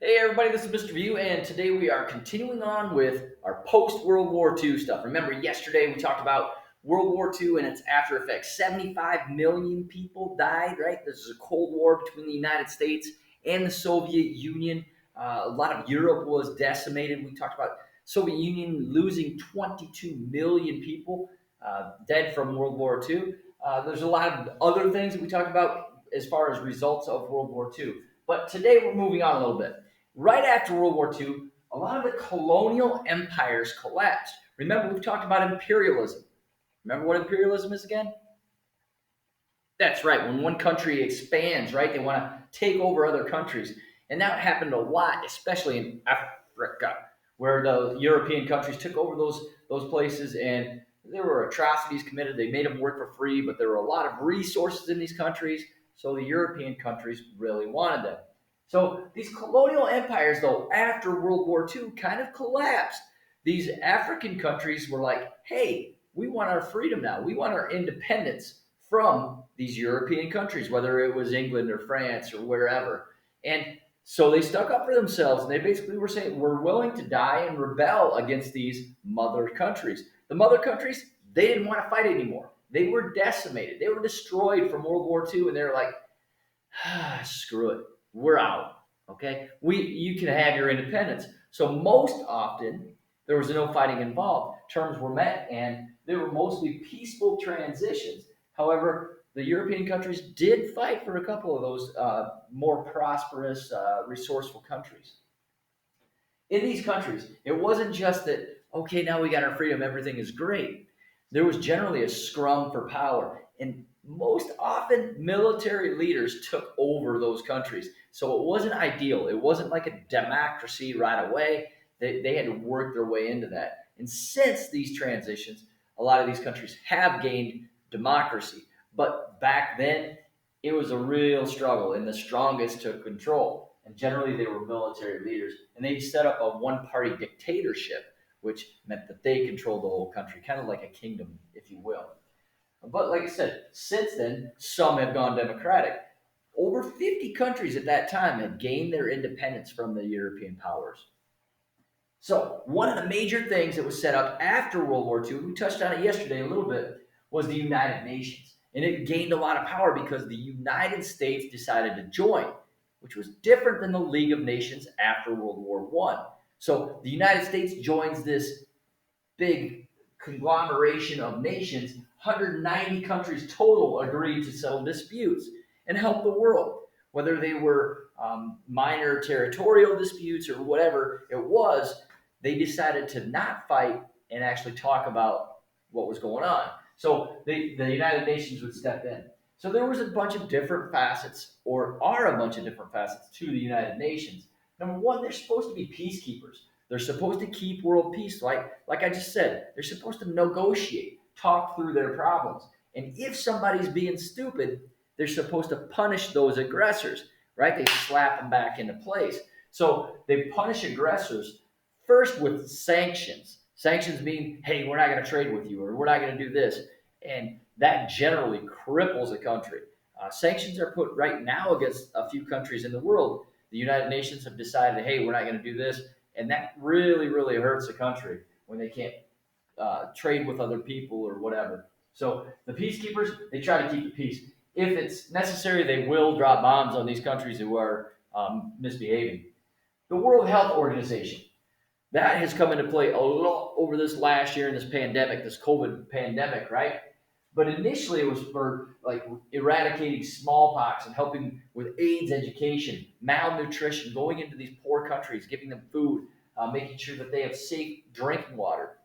Hey everybody, this is Mr. View, and today we are continuing on with our post-World War II stuff. Remember, yesterday we talked about World War II and its after effects. 75 million people died, right? This is a Cold War between the United States and the Soviet Union. A lot of Europe was decimated. We talked about Soviet Union losing 22 million people dead from World War II. There's a lot of other things that we talked about as far as results of World War II. But today we're moving on a little bit. Right after World War II, a lot of the colonial empires collapsed. Remember, we've talked about imperialism. Remember what imperialism is again? That's right. When one country expands, right, they want to take over other countries. And that happened a lot, especially in Africa, where the European countries took over those places and there were atrocities committed. They made them work for free, but there were a lot of resources in these countries. So the European countries really wanted them. So these colonial empires, though, after World War II kind of collapsed. These African countries were like, hey, we want our freedom now. We want our independence from these European countries, whether it was England or France or wherever. And so they stuck up for themselves and they basically were saying, we're willing to die and rebel against these mother countries. The mother countries, they didn't want to fight anymore. They were decimated. They were destroyed from World War II, and they were like, screw it, we're out. Okay, you can have your independence. So most often there was no fighting involved. Terms were met, and they were mostly peaceful transitions. However, the European countries did fight for a couple of those more prosperous, resourceful countries. In these countries, it wasn't just that, okay, now we got our freedom, everything is great. There was generally a scrum for power. And most often, military leaders took over those countries. So it wasn't ideal. It wasn't like a democracy right away. They had to work their way into that. And since these transitions, a lot of these countries have gained democracy. But back then, it was a real struggle, and the strongest took control. And generally, they were military leaders, and they set up a one-party dictatorship, which meant that they controlled the whole country, kind of like a kingdom, if you will. But like I said, since then, some have gone democratic. Over 50 countries at that time had gained their independence from the European powers. So, one of the major things that was set up after World War II, we touched on it yesterday a little bit, was the United Nations. And it gained a lot of power because the United States decided to join, which was different than the League of Nations after World War One. So, the United States joins this big conglomeration of nations. 190 countries total agreed to settle disputes and help the world, whether they were minor territorial disputes or whatever it was. They decided to not fight and actually talk about what was going on. So the United Nations would step in. So there was a bunch of different facets, or are a bunch of different facets to the United Nations. Number one, they're supposed to be peacekeepers. They're supposed to keep world peace. Like I just said, they're supposed to negotiate, talk through their problems. And if somebody's being stupid, they're supposed to punish those aggressors, right? They slap them back into place. So they punish aggressors first with sanctions. Sanctions mean, hey, we're not going to trade with you, or we're not going to do this. And that generally cripples a country. Sanctions are put right now against a few countries in the world. The United Nations have decided, hey, we're not going to do this. And that really, really hurts a country when they can't trade with other people or whatever. So the peacekeepers, they try to keep the peace. If it's necessary, they will drop bombs on these countries who are misbehaving. The World Health Organization, that has come into play a lot over this last year in this pandemic, this COVID pandemic, right? But initially it was for like eradicating smallpox and helping with AIDS education, malnutrition, going into these poor countries, giving them food, making sure that they have safe drinking water.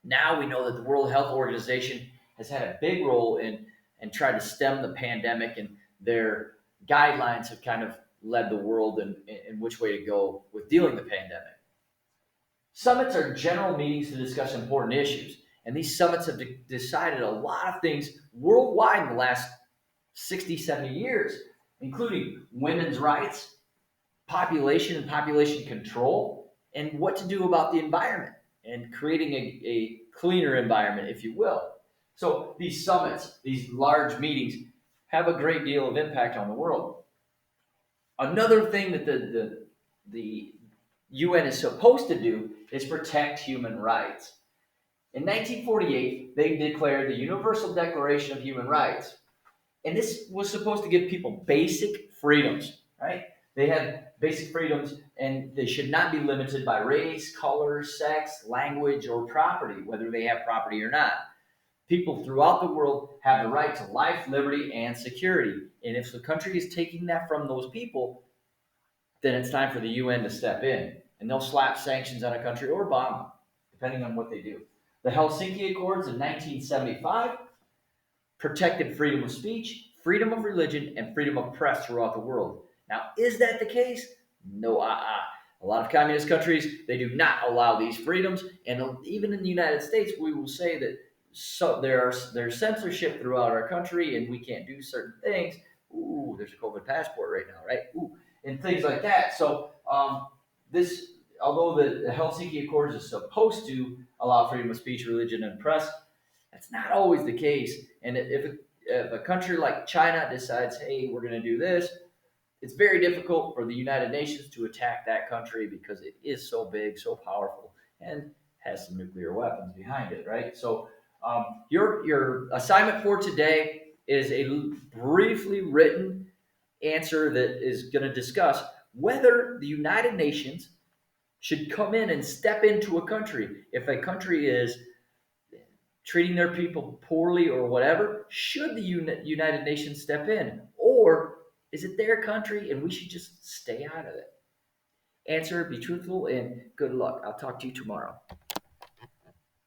Now we know that the World Health Organization has had a big role in and tried to stem the pandemic, and their guidelines have kind of led the world in which way to go with dealing with the pandemic. Summits are general meetings to discuss important issues, and these summits have decided a lot of things worldwide in the last 60, 70 years, including women's rights, population and population control, and what to do about the environment and creating a cleaner environment, if you will. So these summits, these large meetings, have a great deal of impact on the world. Another thing that the the UN is supposed to do is protect human rights. In 1948, they declared the Universal Declaration of Human Rights. And this was supposed to give people basic freedoms, right? They had basic freedoms and they should not be limited by race, color, sex, language, or property, whether they have property or not. People throughout the world have the right to life, liberty, and security. And if the country is taking that from those people, then it's time for the UN to step in. And they'll slap sanctions on a country or bomb them, depending on what they do. The Helsinki Accords in 1975 protected freedom of speech, freedom of religion, and freedom of press throughout the world. Now, is that the case? No, A lot of communist countries, they do not allow these freedoms. And even in the United States, we will say that there's censorship throughout our country and we can't do certain things. Ooh, there's a COVID passport right now, right? Ooh, and things like that. So this, although the Helsinki Accords is supposed to allow freedom of speech, religion, and press, that's not always the case. And if a country like China decides, hey, we're going to do this, it's very difficult for the United Nations to attack that country because it is so big, so powerful, and has some nuclear weapons behind it, right? So your assignment for today is a briefly written answer that is going to discuss whether the United Nations should come in and step into a country. If a country is treating their people poorly or whatever, should the United Nations step in? Or is it their country and we should just stay out of it? Answer, be truthful, and good luck. I'll talk to you tomorrow.